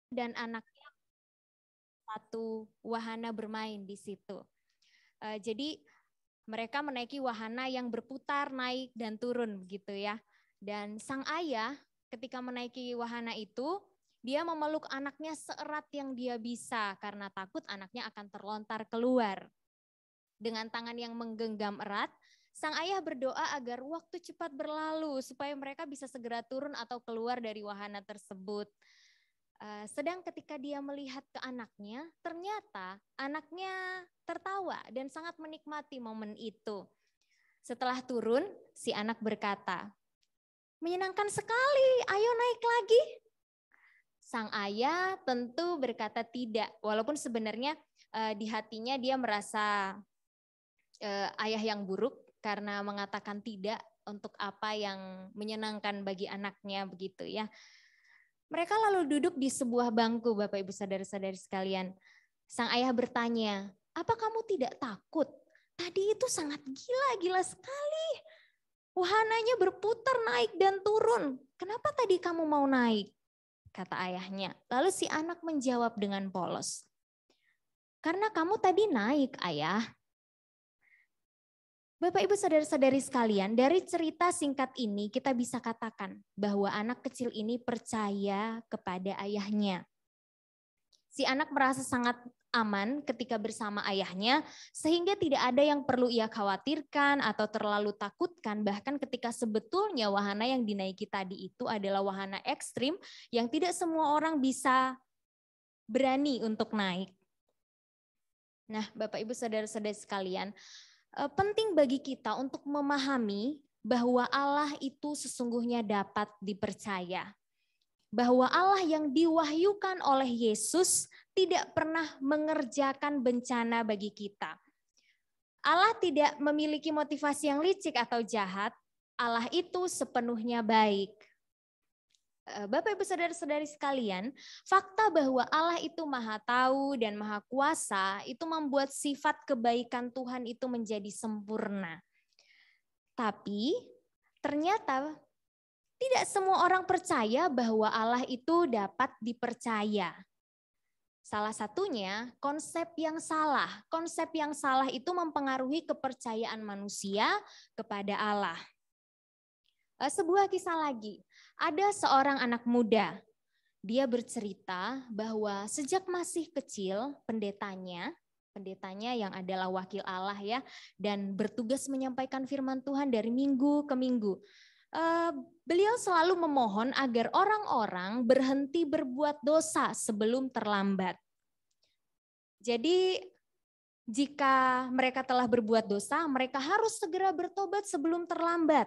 dan anaknya satu wahana bermain di situ. Jadi mereka menaiki wahana yang berputar, naik dan turun begitu ya. Dan sang ayah ketika menaiki wahana itu, dia memeluk anaknya seerat yang dia bisa karena takut anaknya akan terlontar keluar. Dengan tangan yang menggenggam erat, sang ayah berdoa agar waktu cepat berlalu supaya mereka bisa segera turun atau keluar dari wahana tersebut. Sedang ketika dia melihat ke anaknya, ternyata anaknya tertawa dan sangat menikmati momen itu. Setelah turun, si anak berkata, "Menyenangkan sekali, ayo naik lagi." Sang ayah tentu berkata tidak, walaupun sebenarnya di hatinya dia merasa ayah yang buruk karena mengatakan tidak untuk apa yang menyenangkan bagi anaknya begitu ya. Mereka lalu duduk di sebuah bangku, Bapak Ibu saudara-saudari sekalian. Sang ayah bertanya, "Apa kamu tidak takut? Tadi itu sangat gila sekali. Wahananya berputar naik dan turun. Kenapa tadi kamu mau naik?" kata ayahnya. Lalu si anak menjawab dengan polos, "Karena kamu tadi naik, ayah." Bapak Ibu saudara-saudari sekalian, dari cerita singkat ini kita bisa katakan bahwa anak kecil ini percaya kepada ayahnya. Si anak merasa sangat aman ketika bersama ayahnya sehingga tidak ada yang perlu ia khawatirkan atau terlalu takutkan, bahkan ketika sebetulnya wahana yang dinaiki tadi itu adalah wahana ekstrim yang tidak semua orang bisa berani untuk naik. Nah, Bapak Ibu saudara-saudari sekalian, penting bagi kita untuk memahami bahwa Allah itu sesungguhnya dapat dipercaya. Bahwa Allah yang diwahyukan oleh Yesus tidak pernah mengerjakan bencana bagi kita. Allah tidak memiliki motivasi yang licik atau jahat. Allah itu sepenuhnya baik. Bapak Ibu saudara-saudari sekalian, fakta bahwa Allah itu Maha Tahu dan Maha Kuasa itu membuat sifat kebaikan Tuhan itu menjadi sempurna. Tapi ternyata tidak semua orang percaya bahwa Allah itu dapat dipercaya. Salah satunya konsep yang salah. Konsep yang salah itu mempengaruhi kepercayaan manusia kepada Allah. Sebuah kisah lagi, ada seorang anak muda. Dia bercerita bahwa sejak masih kecil pendetanya yang adalah wakil Allah ya, dan bertugas menyampaikan firman Tuhan dari minggu ke minggu. Beliau selalu memohon agar orang-orang berhenti berbuat dosa sebelum terlambat. Jadi jika mereka telah berbuat dosa, mereka harus segera bertobat sebelum terlambat.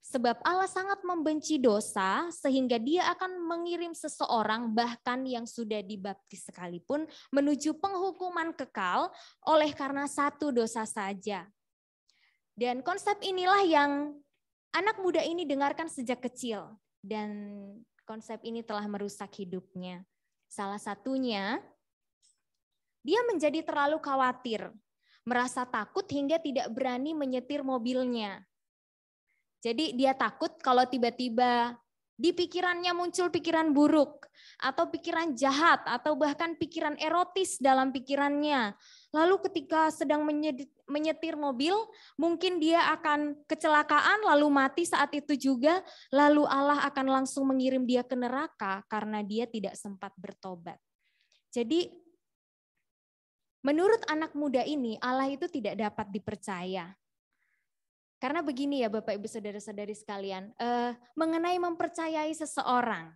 Sebab Allah sangat membenci dosa sehingga Dia akan mengirim seseorang bahkan yang sudah dibaptis sekalipun menuju penghukuman kekal oleh karena satu dosa saja. Dan konsep inilah yang anak muda ini dengarkan sejak kecil dan konsep ini telah merusak hidupnya. Salah satunya, dia menjadi terlalu khawatir, merasa takut hingga tidak berani menyetir mobilnya. Jadi dia takut kalau tiba-tiba di pikirannya muncul pikiran buruk atau pikiran jahat atau bahkan pikiran erotis dalam pikirannya. Lalu ketika sedang menyetir mobil, mungkin dia akan kecelakaan lalu mati saat itu juga, lalu Allah akan langsung mengirim dia ke neraka karena dia tidak sempat bertobat. Jadi menurut anak muda ini Allah itu tidak dapat dipercaya. Karena begini ya Bapak Ibu saudara-saudari sekalian, mengenai mempercayai seseorang.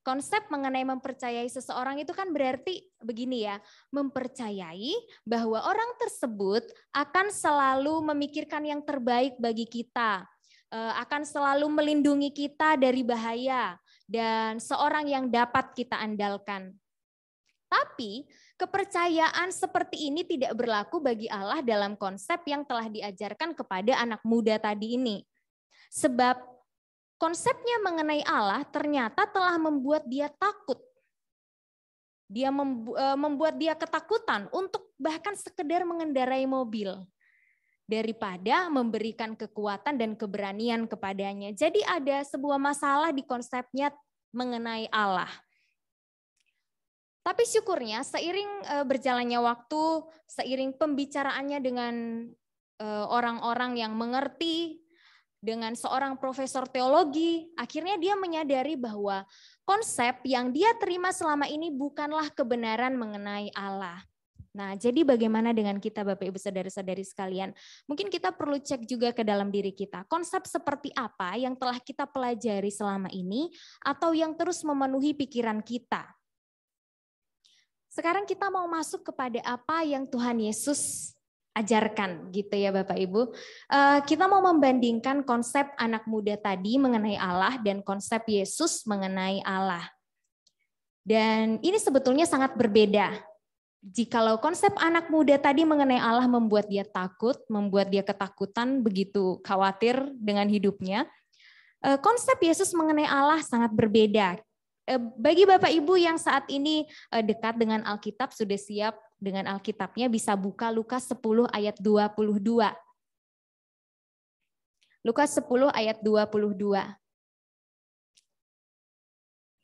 Konsep mengenai mempercayai seseorang itu kan berarti begini ya, mempercayai bahwa orang tersebut akan selalu memikirkan yang terbaik bagi kita, akan selalu melindungi kita dari bahaya, dan seorang yang dapat kita andalkan. Tapi kepercayaan seperti ini tidak berlaku bagi Allah dalam konsep yang telah diajarkan kepada anak muda tadi ini. Sebab konsepnya mengenai Allah ternyata telah membuat dia takut. Dia membuat dia ketakutan untuk bahkan sekedar mengendarai mobil daripada memberikan kekuatan dan keberanian kepadanya. Jadi ada sebuah masalah di konsepnya mengenai Allah. Tapi syukurnya seiring berjalannya waktu, seiring pembicaraannya dengan orang-orang yang mengerti, dengan seorang profesor teologi, akhirnya dia menyadari bahwa konsep yang dia terima selama ini bukanlah kebenaran mengenai Allah. Nah, jadi bagaimana dengan kita Bapak Ibu Saudara-saudari sekalian? Mungkin kita perlu cek juga ke dalam diri kita. Konsep seperti apa yang telah kita pelajari selama ini atau yang terus memenuhi pikiran kita? Sekarang kita mau masuk kepada apa yang Tuhan Yesus ajarkan gitu ya Bapak Ibu. Kita mau membandingkan konsep anak muda tadi mengenai Allah dan konsep Yesus mengenai Allah. Dan ini sebetulnya sangat berbeda. Jikalau konsep anak muda tadi mengenai Allah membuat dia takut, membuat dia ketakutan, begitu khawatir dengan hidupnya, konsep Yesus mengenai Allah sangat berbeda. Bagi Bapak Ibu yang saat ini dekat dengan Alkitab, sudah siap dengan Alkitabnya, bisa buka Lukas 10 ayat 22. Lukas 10 ayat 22.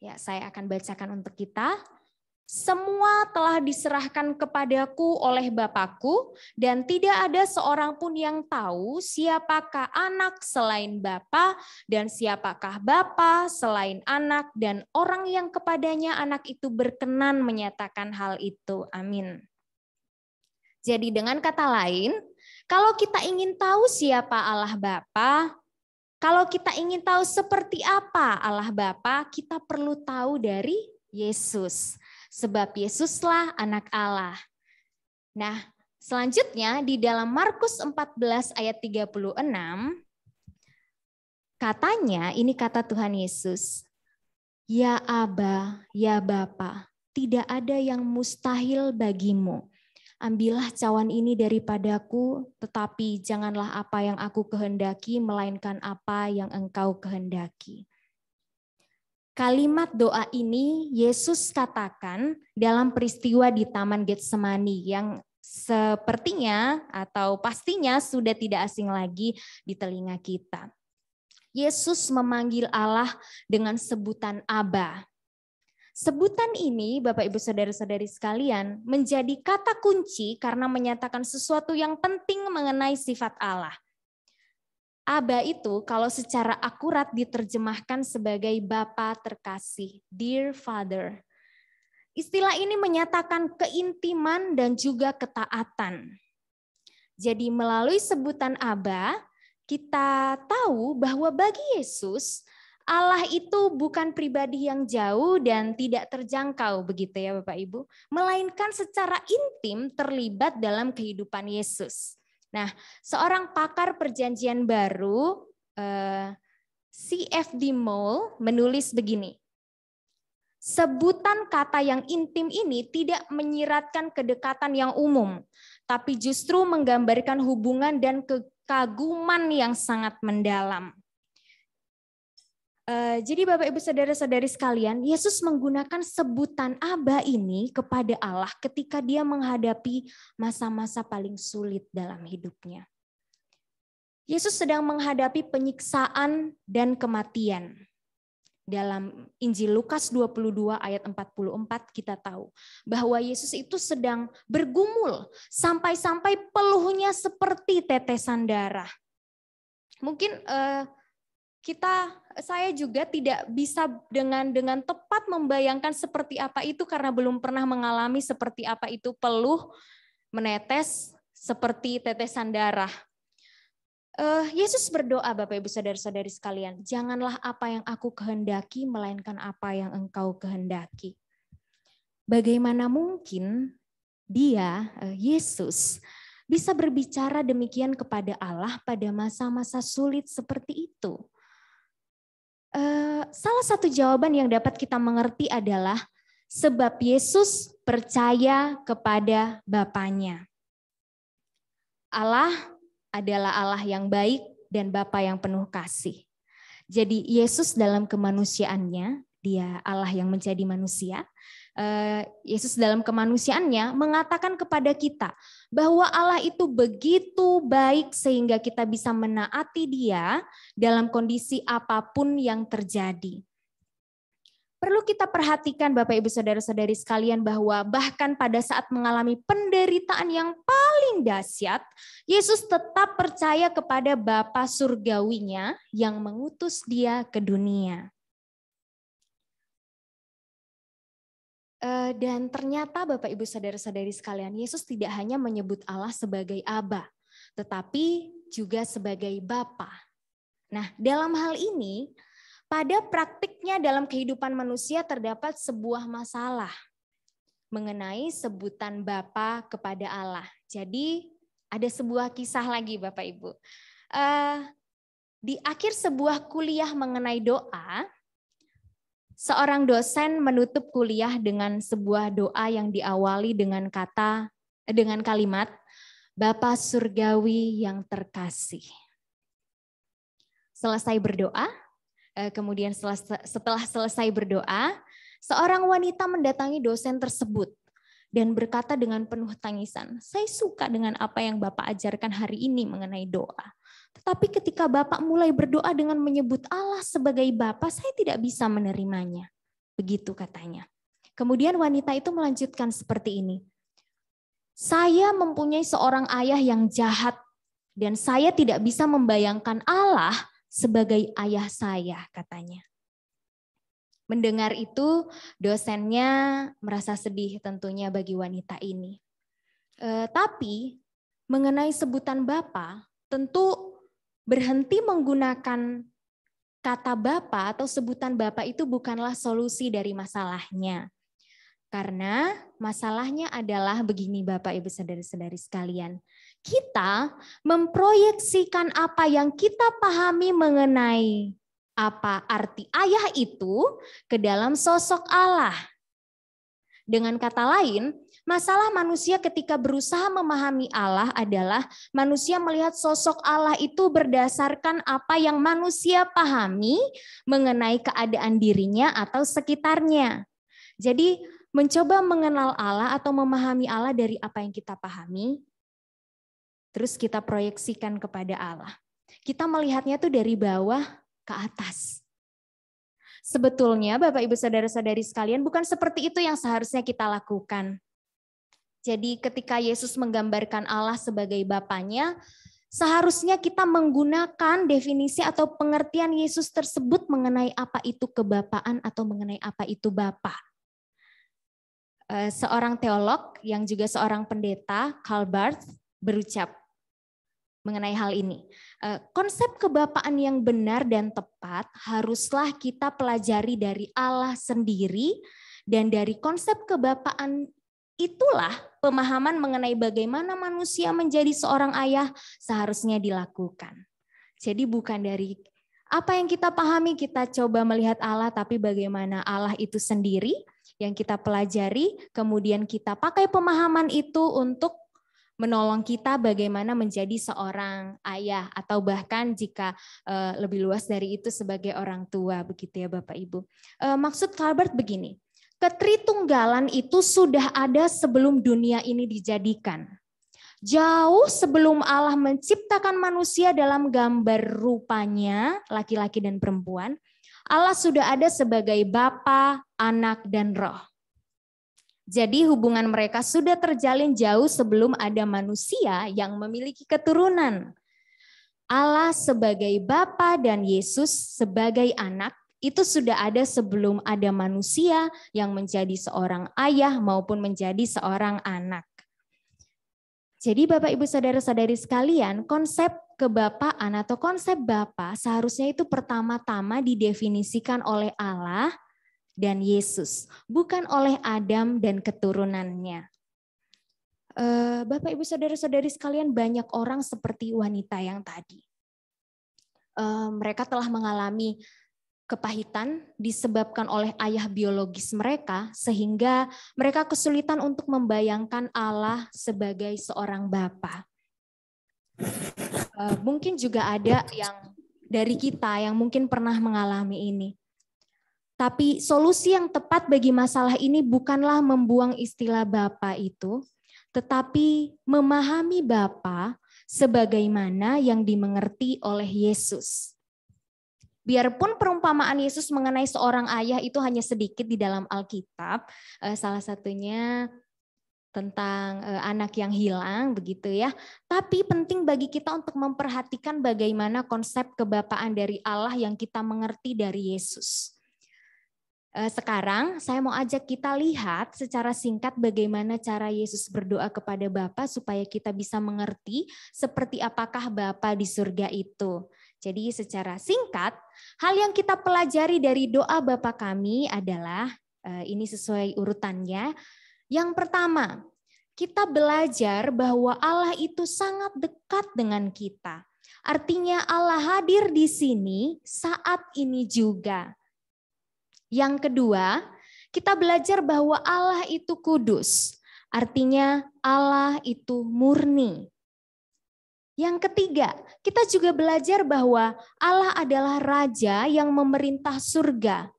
Ya, saya akan bacakan untuk kita. Semua telah diserahkan kepadaku oleh Bapakku, dan tidak ada seorang pun yang tahu siapakah anak selain Bapa, dan siapakah Bapa selain anak, dan orang yang kepadanya anak itu berkenan menyatakan hal itu. Amin. Jadi dengan kata lain, kalau kita ingin tahu siapa Allah Bapa, kalau kita ingin tahu seperti apa Allah Bapa, kita perlu tahu dari Yesus. Sebab Yesuslah anak Allah. Nah, selanjutnya di dalam Markus 14 ayat 36, katanya, ini kata Tuhan Yesus, ya Aba, ya Bapa, tidak ada yang mustahil bagimu. Ambillah cawan ini daripadaku, tetapi janganlah apa yang aku kehendaki, melainkan apa yang engkau kehendaki. Kalimat doa ini Yesus katakan dalam peristiwa di Taman Getsemani yang sepertinya atau pastinya sudah tidak asing lagi di telinga kita. Yesus memanggil Allah dengan sebutan Aba. Sebutan ini Bapak Ibu Saudara-saudari sekalian menjadi kata kunci karena menyatakan sesuatu yang penting mengenai sifat Allah. Aba itu kalau secara akurat diterjemahkan sebagai Bapa terkasih, dear Father. Istilah ini menyatakan keintiman dan juga ketaatan. Jadi melalui sebutan Aba, kita tahu bahwa bagi Yesus, Allah itu bukan pribadi yang jauh dan tidak terjangkau begitu ya Bapak Ibu, melainkan secara intim terlibat dalam kehidupan Yesus. Nah, seorang pakar perjanjian baru, C.F.D. Moule, menulis begini. Sebutan kata yang intim ini tidak menyiratkan kedekatan yang umum, tapi justru menggambarkan hubungan dan kekaguman yang sangat mendalam. Jadi Bapak Ibu Saudara-saudari sekalian, Yesus menggunakan sebutan Aba ini kepada Allah ketika dia menghadapi masa-masa paling sulit dalam hidupnya. Yesus sedang menghadapi penyiksaan dan kematian. Dalam Injil Lukas 22 ayat 44 kita tahu bahwa Yesus itu sedang bergumul sampai-sampai peluhnya seperti tetesan darah. Mungkin saya juga tidak bisa dengan tepat membayangkan seperti apa itu karena belum pernah mengalami seperti apa itu peluh menetes seperti tetesan darah. Yesus berdoa Bapak Ibu Saudara-saudari sekalian, janganlah apa yang aku kehendaki melainkan apa yang engkau kehendaki. Bagaimana mungkin dia, Yesus, bisa berbicara demikian kepada Allah pada masa-masa sulit seperti itu? Salah satu jawaban yang dapat kita mengerti adalah sebab Yesus percaya kepada Bapanya. Allah adalah Allah yang baik dan Bapa yang penuh kasih. Jadi Yesus dalam kemanusiaannya, dia Allah yang menjadi manusia. Yesus dalam kemanusiaannya mengatakan kepada kita bahwa Allah itu begitu baik sehingga kita bisa menaati Dia dalam kondisi apapun yang terjadi. Perlu kita perhatikan Bapak Ibu Saudara-saudari sekalian bahwa bahkan pada saat mengalami penderitaan yang paling dahsyat, Yesus tetap percaya kepada Bapa surgawinya yang mengutus dia ke dunia. Dan ternyata Bapak Ibu Saudara-saudari sekalian, Yesus tidak hanya menyebut Allah sebagai Aba, tetapi juga sebagai Bapa. Nah, dalam hal ini, pada praktiknya dalam kehidupan manusia terdapat sebuah masalah mengenai sebutan Bapa kepada Allah. Jadi ada sebuah kisah lagi Bapak Ibu. Di akhir sebuah kuliah mengenai doa, seorang dosen menutup kuliah dengan sebuah doa yang diawali dengan kalimat Bapa surgawi yang terkasih. Selesai berdoa, kemudian setelah selesai berdoa, seorang wanita mendatangi dosen tersebut dan berkata dengan penuh tangisan, "Saya suka dengan apa yang Bapak ajarkan hari ini mengenai doa. Tetapi ketika Bapak mulai berdoa dengan menyebut Allah sebagai Bapa, saya tidak bisa menerimanya." Begitu katanya. Kemudian wanita itu melanjutkan seperti ini, "Saya mempunyai seorang ayah yang jahat dan saya tidak bisa membayangkan Allah sebagai ayah saya," katanya. Mendengar itu, dosennya merasa sedih tentunya bagi wanita ini. Tapi mengenai sebutan Bapa, tentu berhenti menggunakan kata Bapa atau sebutan Bapa itu bukanlah solusi dari masalahnya. Karena masalahnya adalah begini Bapak Ibu Saudara-saudari sekalian. Kita memproyeksikan apa yang kita pahami mengenai apa arti ayah itu ke dalam sosok Allah. Dengan kata lain, masalah manusia ketika berusaha memahami Allah adalah manusia melihat sosok Allah itu berdasarkan apa yang manusia pahami mengenai keadaan dirinya atau sekitarnya. Jadi mencoba mengenal Allah atau memahami Allah dari apa yang kita pahami, terus kita proyeksikan kepada Allah. Kita melihatnya tuh dari bawah ke atas. Sebetulnya Bapak Ibu Saudara-saudari sekalian bukan seperti itu yang seharusnya kita lakukan. Jadi ketika Yesus menggambarkan Allah sebagai Bapanya, seharusnya kita menggunakan definisi atau pengertian Yesus tersebut mengenai apa itu kebapaan atau mengenai apa itu Bapa. Seorang teolog yang juga seorang pendeta, Karl Barth, berucap mengenai hal ini. Konsep kebapaan yang benar dan tepat haruslah kita pelajari dari Allah sendiri, dan dari konsep kebapaan itulah pemahaman mengenai bagaimana manusia menjadi seorang ayah seharusnya dilakukan. Jadi bukan dari apa yang kita pahami kita coba melihat Allah, tapi bagaimana Allah itu sendiri yang kita pelajari, kemudian kita pakai pemahaman itu untuk menolong kita bagaimana menjadi seorang ayah, atau bahkan jika lebih luas dari itu sebagai orang tua, begitu ya Bapak Ibu. Maksud Calvert begini, ketritunggalan itu sudah ada sebelum dunia ini dijadikan. Jauh sebelum Allah menciptakan manusia dalam gambar rupanya, laki-laki dan perempuan, Allah sudah ada sebagai Bapa, Anak, dan Roh. Jadi hubungan mereka sudah terjalin jauh sebelum ada manusia yang memiliki keturunan. Allah sebagai Bapa dan Yesus sebagai anak itu sudah ada sebelum ada manusia yang menjadi seorang ayah maupun menjadi seorang anak. Jadi Bapak Ibu Saudara-saudari sekalian, konsep kebapaan atau konsep Bapa seharusnya itu pertama-tama didefinisikan oleh Allah dan Yesus, bukan oleh Adam dan keturunannya. Bapak Ibu Saudara-saudari sekalian, banyak orang seperti wanita yang tadi. Mereka telah mengalami kepahitan disebabkan oleh ayah biologis mereka, sehingga mereka kesulitan untuk membayangkan Allah sebagai seorang Bapa. Mungkin juga ada yang dari kita yang mungkin pernah mengalami ini. Tapi solusi yang tepat bagi masalah ini bukanlah membuang istilah Bapa itu, tetapi memahami Bapa sebagaimana yang dimengerti oleh Yesus. Biarpun perumpamaan Yesus mengenai seorang ayah itu hanya sedikit di dalam Alkitab, salah satunya tentang anak yang hilang begitu ya. Tapi penting bagi kita untuk memperhatikan bagaimana konsep kebapaan dari Allah yang kita mengerti dari Yesus. Sekarang saya mau ajak kita lihat secara singkat bagaimana cara Yesus berdoa kepada Bapa supaya kita bisa mengerti seperti apakah Bapa di surga itu. Jadi secara singkat, hal yang kita pelajari dari doa Bapa kami adalah, ini sesuai urutannya. Yang pertama, kita belajar bahwa Allah itu sangat dekat dengan kita. Artinya Allah hadir di sini saat ini juga. Yang kedua, kita belajar bahwa Allah itu kudus. Artinya Allah itu murni. Yang ketiga, kita juga belajar bahwa Allah adalah Raja yang memerintah surga.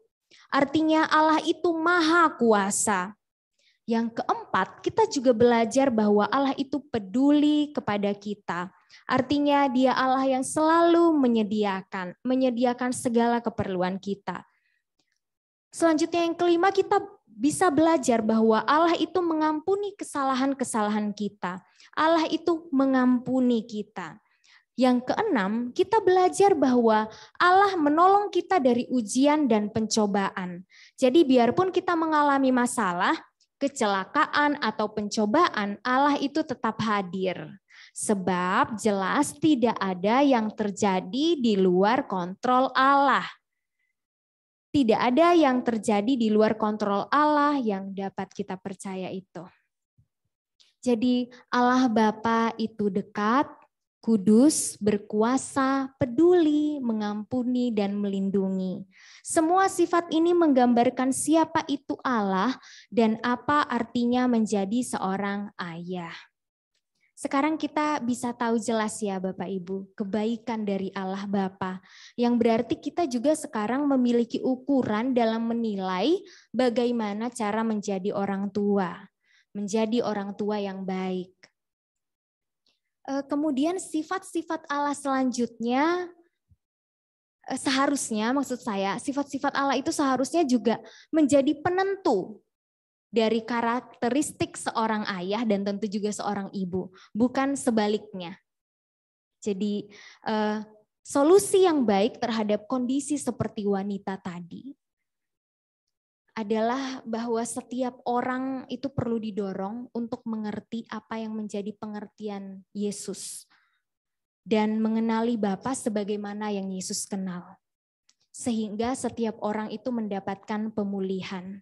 Artinya Allah itu maha kuasa. Yang keempat, kita juga belajar bahwa Allah itu peduli kepada kita. Artinya Dia Allah yang selalu menyediakan segala keperluan kita. Selanjutnya yang kelima, kita bisa belajar bahwa Allah itu mengampuni kesalahan-kesalahan kita. Allah itu mengampuni kita. Yang keenam, kita belajar bahwa Allah menolong kita dari ujian dan pencobaan. Jadi biarpun kita mengalami masalah, kecelakaan atau pencobaan, Allah itu tetap hadir. Sebab jelas tidak ada yang terjadi di luar kontrol Allah. Tidak ada yang terjadi di luar kontrol Allah yang dapat kita percaya itu. Jadi Allah Bapa itu dekat, kudus, berkuasa, peduli, mengampuni, dan melindungi. Semua sifat ini menggambarkan siapa itu Allah dan apa artinya menjadi seorang ayah. Sekarang kita bisa tahu jelas ya Bapak Ibu, kebaikan dari Allah Bapa. Yang berarti kita juga sekarang memiliki ukuran dalam menilai bagaimana cara menjadi orang tua. Menjadi orang tua yang baik. Kemudian sifat-sifat Allah selanjutnya, seharusnya maksud saya, sifat-sifat Allah itu seharusnya juga menjadi penentu dari karakteristik seorang ayah dan tentu juga seorang ibu, bukan sebaliknya. Jadi solusi yang baik terhadap kondisi seperti wanita tadi adalah bahwa setiap orang itu perlu didorong untuk mengerti apa yang menjadi pengertian Yesus dan mengenali Bapa sebagaimana yang Yesus kenal. Sehingga setiap orang itu mendapatkan pemulihan.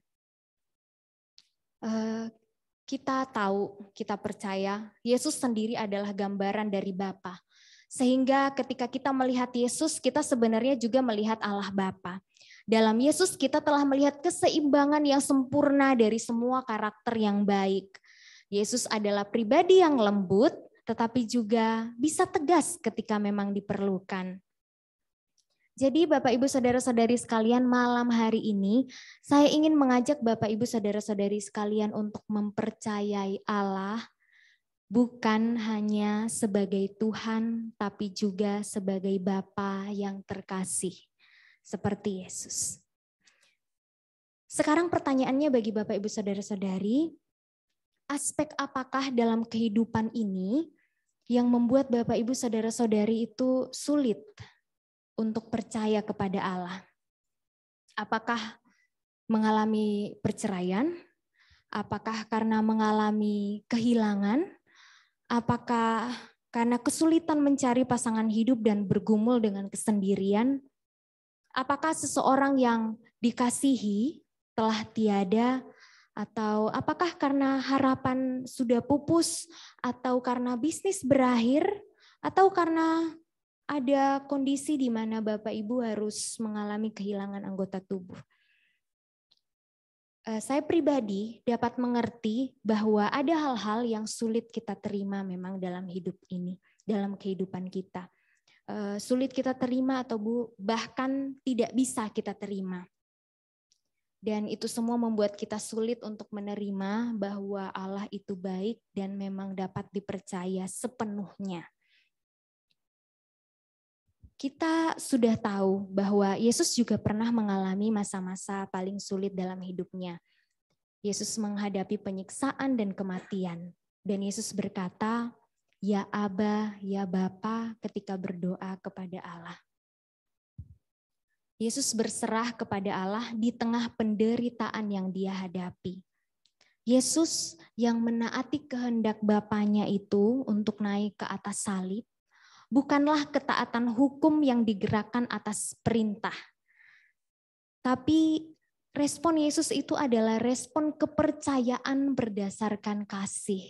Kita tahu, kita percaya Yesus sendiri adalah gambaran dari Bapa. Sehingga ketika kita melihat Yesus, kita sebenarnya juga melihat Allah Bapa. Dalam Yesus kita telah melihat keseimbangan yang sempurna dari semua karakter yang baik. Yesus adalah pribadi yang lembut, tetapi juga bisa tegas ketika memang diperlukan. Jadi Bapak Ibu Saudara-saudari sekalian, malam hari ini saya ingin mengajak Bapak Ibu Saudara-saudari sekalian untuk mempercayai Allah bukan hanya sebagai Tuhan tapi juga sebagai Bapa yang terkasih seperti Yesus. Sekarang pertanyaannya bagi Bapak Ibu Saudara-saudari, aspek apakah dalam kehidupan ini yang membuat Bapak Ibu Saudara-saudari itu sulit untuk percaya kepada Allah? Apakah mengalami perceraian? Apakah karena mengalami kehilangan? Apakah karena kesulitan mencari pasangan hidup dan bergumul dengan kesendirian? Apakah seseorang yang dikasihi telah tiada? Atau apakah karena harapan sudah pupus? Atau karena bisnis berakhir? Atau karena ada kondisi di mana Bapak Ibu harus mengalami kehilangan anggota tubuh? Saya pribadi dapat mengerti bahwa ada hal-hal yang sulit kita terima memang dalam hidup ini, dalam kehidupan kita. Sulit kita terima atau bahkan tidak bisa kita terima. Dan itu semua membuat kita sulit untuk menerima bahwa Allah itu baik dan memang dapat dipercaya sepenuhnya. Kita sudah tahu bahwa Yesus juga pernah mengalami masa-masa paling sulit dalam hidupnya. Yesus menghadapi penyiksaan dan kematian. Dan Yesus berkata, "Ya Aba, ya Bapa," ketika berdoa kepada Allah. Yesus berserah kepada Allah di tengah penderitaan yang dia hadapi. Yesus yang menaati kehendak Bapanya itu untuk naik ke atas salib, bukanlah ketaatan hukum yang digerakkan atas perintah. Tapi respon Yesus itu adalah respon kepercayaan berdasarkan kasih.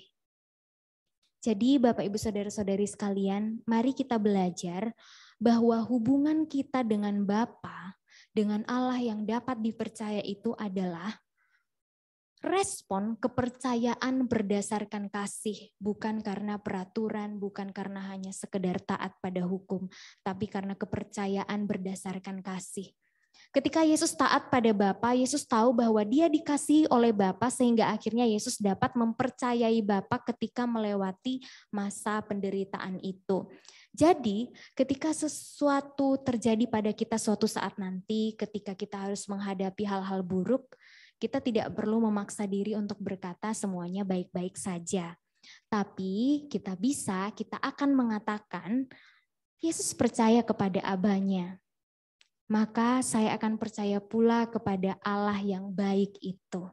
Jadi Bapak Ibu Saudara-saudari sekalian, mari kita belajar bahwa hubungan kita dengan Bapa, dengan Allah yang dapat dipercaya itu adalah respon kepercayaan berdasarkan kasih, bukan karena peraturan, bukan karena hanya sekedar taat pada hukum, tapi karena kepercayaan berdasarkan kasih. Ketika Yesus taat pada Bapa, Yesus tahu bahwa dia dikasihi oleh Bapa sehingga akhirnya Yesus dapat mempercayai Bapa ketika melewati masa penderitaan itu. Jadi, ketika sesuatu terjadi pada kita suatu saat nanti, ketika kita harus menghadapi hal-hal buruk, kita tidak perlu memaksa diri untuk berkata semuanya baik-baik saja. Tapi kita akan mengatakan, Yesus percaya kepada Abanya. Maka saya akan percaya pula kepada Allah yang baik itu.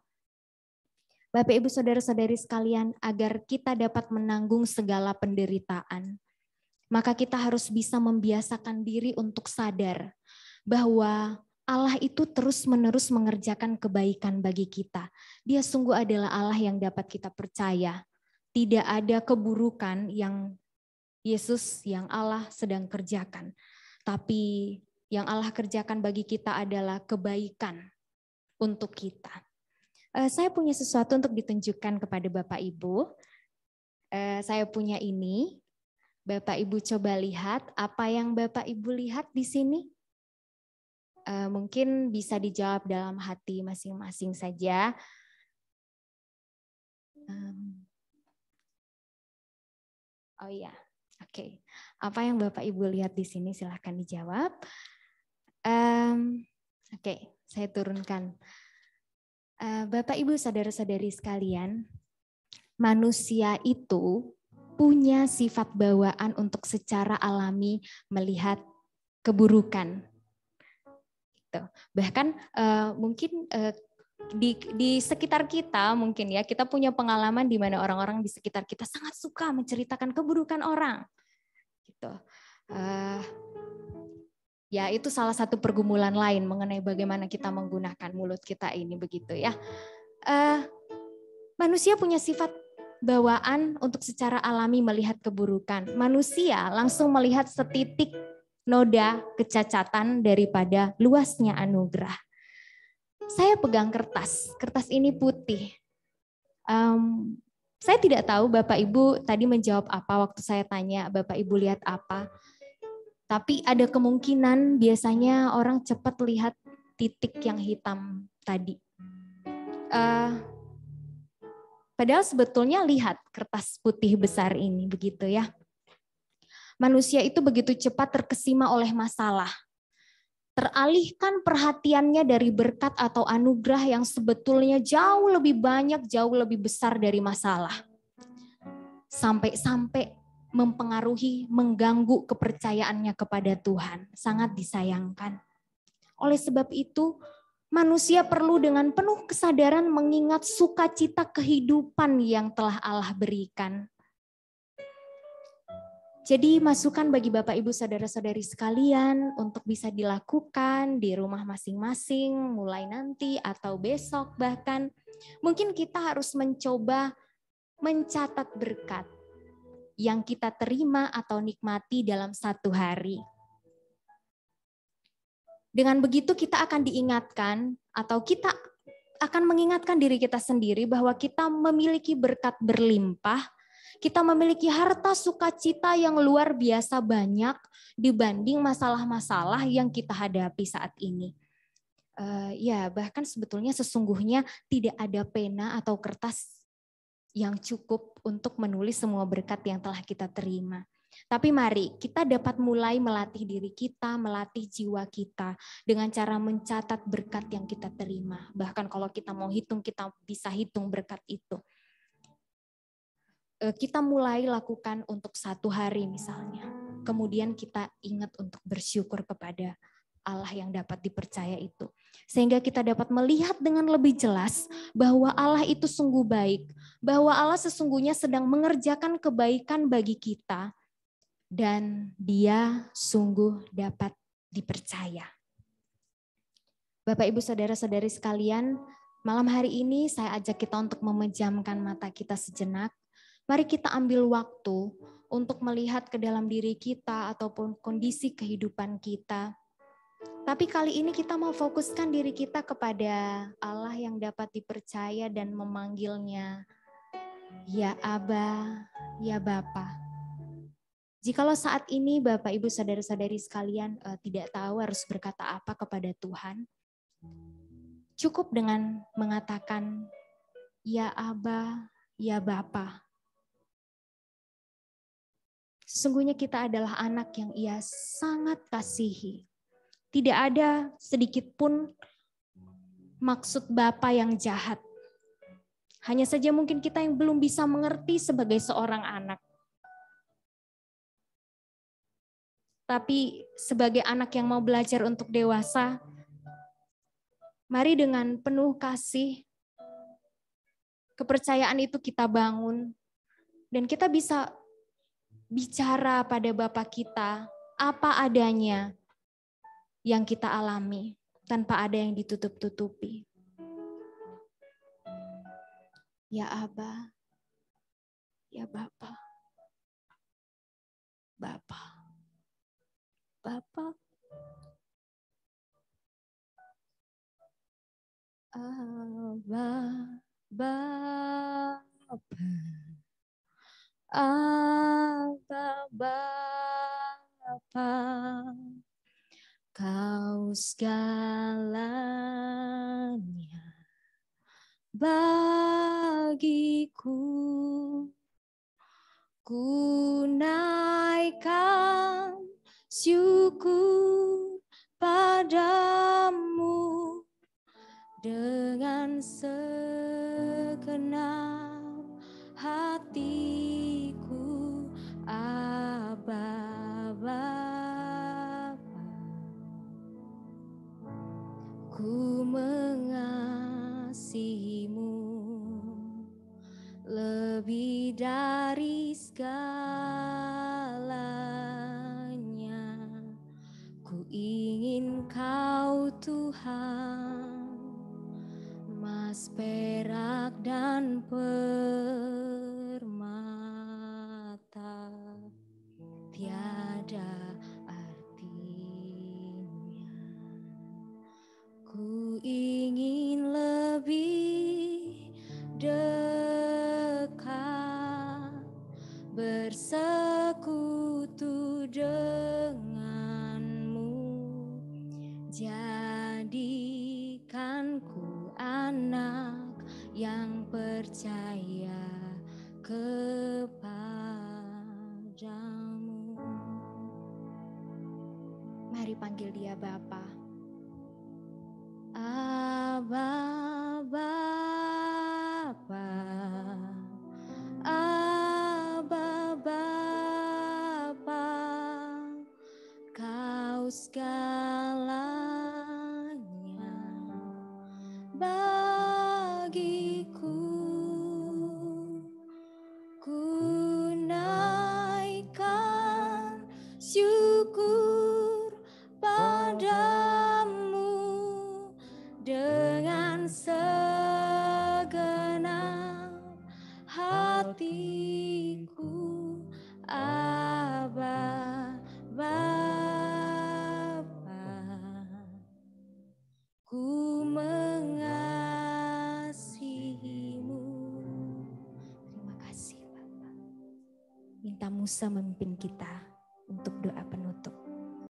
Bapak, Ibu, Saudara-saudari sekalian, agar kita dapat menanggung segala penderitaan, maka kita harus bisa membiasakan diri untuk sadar bahwa Allah itu terus-menerus mengerjakan kebaikan bagi kita. Dia sungguh adalah Allah yang dapat kita percaya. Tidak ada keburukan yang Yesus, yang Allah sedang kerjakan. Tapi yang Allah kerjakan bagi kita adalah kebaikan untuk kita. Saya punya sesuatu untuk ditunjukkan kepada Bapak Ibu. Saya punya ini. Bapak Ibu coba lihat apa yang Bapak Ibu lihat di sini. Mungkin bisa dijawab dalam hati masing-masing saja. Oh iya, oke. Apa yang Bapak Ibu lihat di sini silahkan dijawab. Oke, saya turunkan. Bapak Ibu saudara-saudari sekalian, manusia itu punya sifat bawaan untuk secara alami melihat keburukan. Bahkan mungkin di sekitar kita mungkin ya kita punya pengalaman di mana orang-orang di sekitar kita sangat suka menceritakan keburukan orang. Gitu. Ya itu salah satu pergumulan lain mengenai bagaimana kita menggunakan mulut kita ini begitu ya. Manusia punya sifat bawaan untuk secara alami melihat keburukan. Manusia langsung melihat setitik noda kecacatan daripada luasnya anugerah. Saya pegang kertas ini putih. Saya tidak tahu Bapak Ibu tadi menjawab apa waktu saya tanya Bapak Ibu lihat apa. Tapi ada kemungkinan biasanya orang cepat lihat titik yang hitam tadi. Padahal sebetulnya lihat kertas putih besar ini begitu ya. Manusia itu begitu cepat terkesima oleh masalah. Teralihkan perhatiannya dari berkat atau anugerah yang sebetulnya jauh lebih banyak, jauh lebih besar dari masalah. Sampai-sampai mempengaruhi, mengganggu kepercayaannya kepada Tuhan. Sangat disayangkan. Oleh sebab itu, manusia perlu dengan penuh kesadaran mengingat sukacita kehidupan yang telah Allah berikan. Jadi masukan bagi Bapak Ibu Saudara-saudari sekalian untuk bisa dilakukan di rumah masing-masing mulai nanti atau besok bahkan. Mungkin kita harus mencoba mencatat berkat yang kita terima atau nikmati dalam satu hari. Dengan begitu kita akan diingatkan atau kita akan mengingatkan diri kita sendiri bahwa kita memiliki berkat berlimpah. Kita memiliki harta sukacita yang luar biasa banyak dibanding masalah-masalah yang kita hadapi saat ini. Ya, bahkan sebetulnya sesungguhnya tidak ada pena atau kertas yang cukup untuk menulis semua berkat yang telah kita terima. Tapi mari kita dapat mulai melatih diri kita, melatih jiwa kita dengan cara mencatat berkat yang kita terima. Bahkan kalau kita mau hitung, kita bisa hitung berkat itu. Kita mulai lakukan untuk 1 hari misalnya. Kemudian kita ingat untuk bersyukur kepada Allah yang dapat dipercaya itu. Sehingga kita dapat melihat dengan lebih jelas bahwa Allah itu sungguh baik. Bahwa Allah sesungguhnya sedang mengerjakan kebaikan bagi kita. Dan Dia sungguh dapat dipercaya. Bapak, Ibu, Saudara-saudari sekalian, malam hari ini saya ajak kita untuk memejamkan mata kita sejenak. Mari kita ambil waktu untuk melihat ke dalam diri kita ataupun kondisi kehidupan kita. Tapi kali ini kita mau fokuskan diri kita kepada Allah yang dapat dipercaya dan memanggilnya, ya Aba, ya Bapa. Jikalau saat ini Bapak, Ibu, Saudara-saudari sekalian tidak tahu harus berkata apa kepada Tuhan, cukup dengan mengatakan, ya Aba, ya Bapa. Sesungguhnya kita adalah anak yang Ia sangat kasihi. Tidak ada sedikit pun maksud Bapa yang jahat. Hanya saja mungkin kita yang belum bisa mengerti sebagai seorang anak. Tapi sebagai anak yang mau belajar untuk dewasa, mari dengan penuh kasih, kepercayaan itu kita bangun. Dan kita bisa bicara pada Bapa kita apa adanya yang kita alami, tanpa ada yang ditutup-tutupi. Ya Aba, ya Bapa, Bapa, Bapa, Aba, Bapa, Aba, Bapa, Kau segalanya bagiku, ku naikkan syukur padamu dengan segenap hatiku, Aba, Bapa. Ku mengasihimu lebih dari segalanya. Ku ingin Kau Tuhan, emas, perak, dan permata, tiada artinya. Ku ingin lebih dekat, bersekutu denganmu. Jadikan ku anak yang percaya kepadamu. Mari panggil Dia Bapa. Aba, Bapa, Aba, Bapa, Kau segalanya bagiku, ku naikkan syukur padamu dengan segenap hatiku, Aba, Bapa. Ku mengasihimu. Terima kasih Bapa. Minta Musa memimpin kita untuk doa penutup.